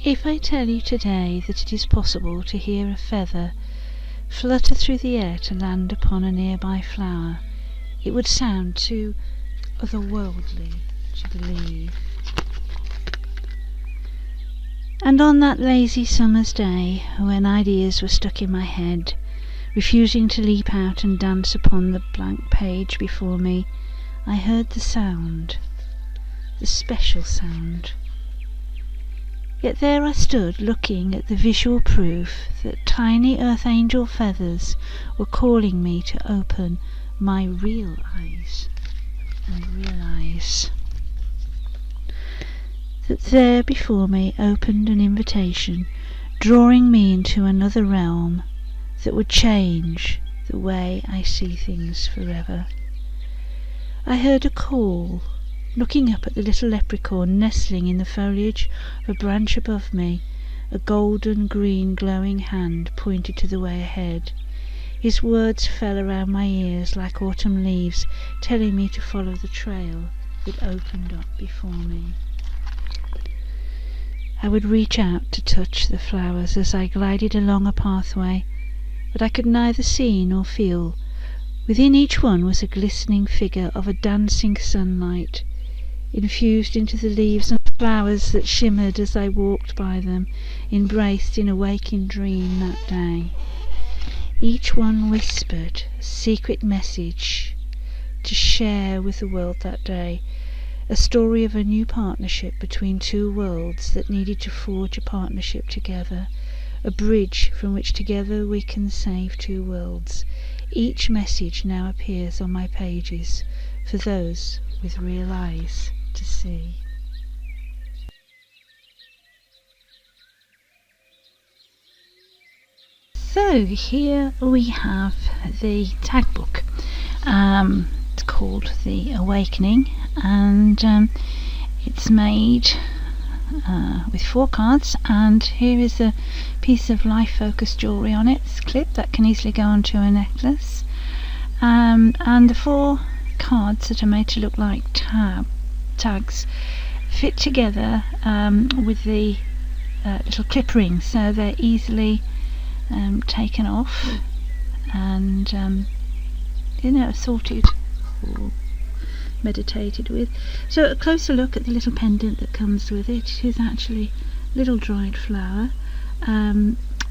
If I tell you today that it is possible to hear a feather flutter through the air to land upon a nearby flower, it would sound too otherworldly to believe. And on that lazy summer's day, when ideas were stuck in my head, refusing to leap out and dance upon the blank page before me, I heard the sound, the special sound. Yet there I stood looking at the visual proof that tiny earth angel feathers were calling me to open my real eyes and realize that there before me opened an invitation, drawing me into another realm that would change the way I see things forever. I heard a call, looking up at the little leprechaun nestling in the foliage of a branch above me. A golden green glowing hand pointed to the way ahead. His words fell around my ears like autumn leaves, telling me to follow the trail that opened up before me. I would reach out to touch the flowers as I glided along a pathway, but I could neither see nor feel. Within each one was a glistening figure of a dancing sunlight, infused into the leaves and flowers that shimmered as I walked by them, embraced in a waking dream that day. Each one whispered a secret message to share with the world that day, a story of a new partnership between two worlds that needed to forge a partnership together, a bridge from which together we can save two worlds. Each message now appears on my pages for those with real eyes to see. So here we have the tag book. It's called The Awakening, and it's made with 4 cards, and here is a piece of life focus jewellery on it. It's a clip that can easily go onto a necklace, and the 4 cards that are made to look like tags fit together with the little clip rings, so they're easily taken off and sorted or meditated with. So a closer look at the little pendant that comes with it. It is actually a little dried flower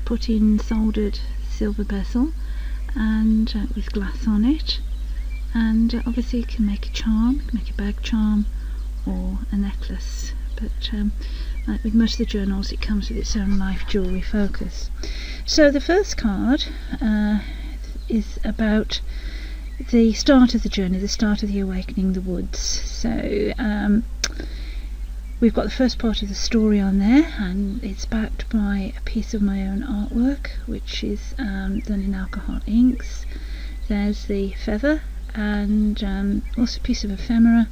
put in soldered silver bezel and with glass on it, and obviously you can make a charm, you can make a bag charm or a necklace, but like with most of the journals it comes with its own life jewellery focus. So the first card is about the start of the journey, the start of the awakening, the woods. So we've got the first part of the story on there, and it's backed by a piece of my own artwork, which is done in alcohol inks. There's the feather, and also a piece of ephemera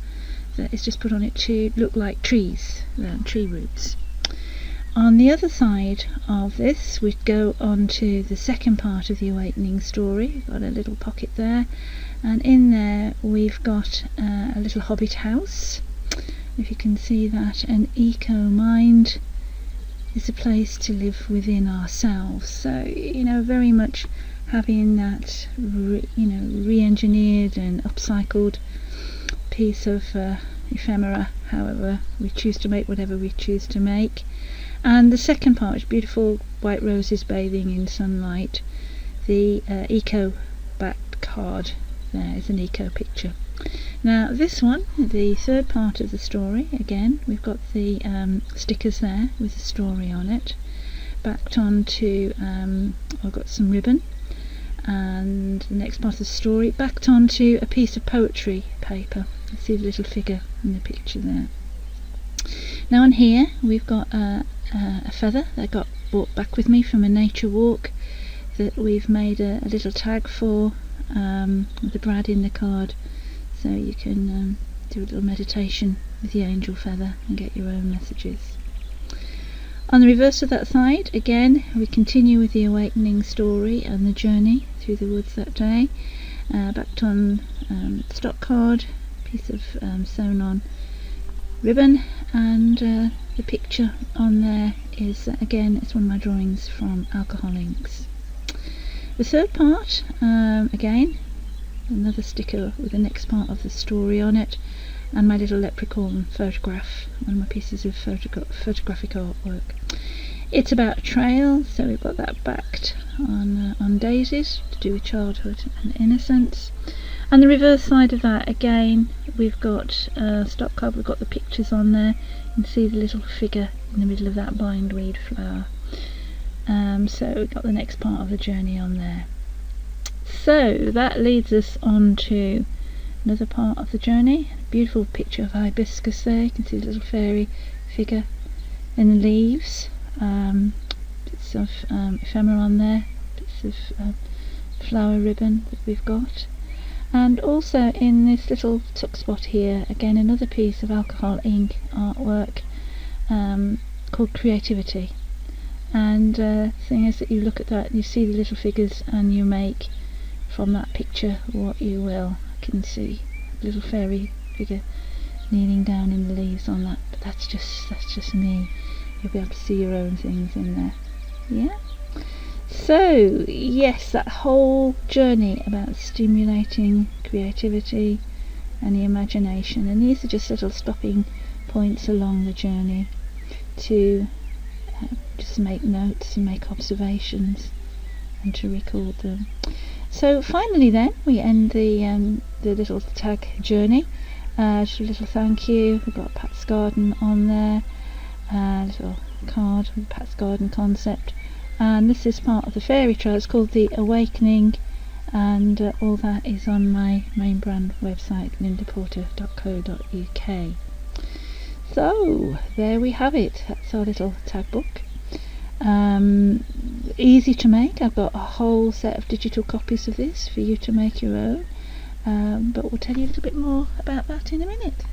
that is just put on it to look like trees, tree roots. On the other side of this, we go on to the second part of the awakening story. We've got a little pocket there, and in there we've got a little hobbit house. If you can see that, an eco mind is a place to live within ourselves. So, very much having that re-engineered and upcycled piece of ephemera, however we choose to make whatever we choose to make. And the second part is beautiful white roses bathing in sunlight. The eco backed card there is an eco picture. Now this one, the third part of the story, again we've got the stickers there with the story on it, backed onto I've got some ribbon, and the next part of the story backed onto a piece of poetry paper. You see the little figure in the picture there. Now on here we've got a feather that got brought back with me from a nature walk that we've made a little tag for with the brad in the card, so you can do a little meditation with the angel feather and get your own messages. On the reverse of that side, again we continue with the awakening story and the journey through the woods that day, backed on stock card, piece of sewn on ribbon, and the picture on there is, again, it's one of my drawings from Alcohol Inks. The third part, again, another sticker with the next part of the story on it, and my little leprechaun photograph, one of my pieces of photographic artwork. It's about a trail, so we've got that backed on daisies to do with childhood and innocence. And the reverse side of that, again, we've got stock card, we've got the pictures on there. You can see the little figure in the middle of that bindweed flower. So we've got the next part of the journey on there. So that leads us on to another part of the journey. Beautiful picture of hibiscus there. You can see the little fairy figure in the leaves. Bits of ephemera on there, bits of flower ribbon that we've got. And also in this little tuck spot here, again another piece of alcohol ink artwork called Creativity. And the thing is that you look at that and you see the little figures and you make from that picture what you will. I can see a little fairy figure kneeling down in the leaves on that, but that's just me. You'll be able to see your own things in there. Yeah? So, yes, that whole journey about stimulating creativity and the imagination, and these are just little stopping points along the journey to just make notes and make observations and to record them. So finally then, we end the little tag journey. Just a little thank you. We've got Pat's Garden on there, a little card with Pat's Garden concept. And this is part of the fairy trail. It's called the Awakening, and all that is on my main brand website, lindaporter.co.uk. So there we have it. That's our little tag book. Easy to make. I've got a whole set of digital copies of this for you to make your own, but we'll tell you a little bit more about that in a minute.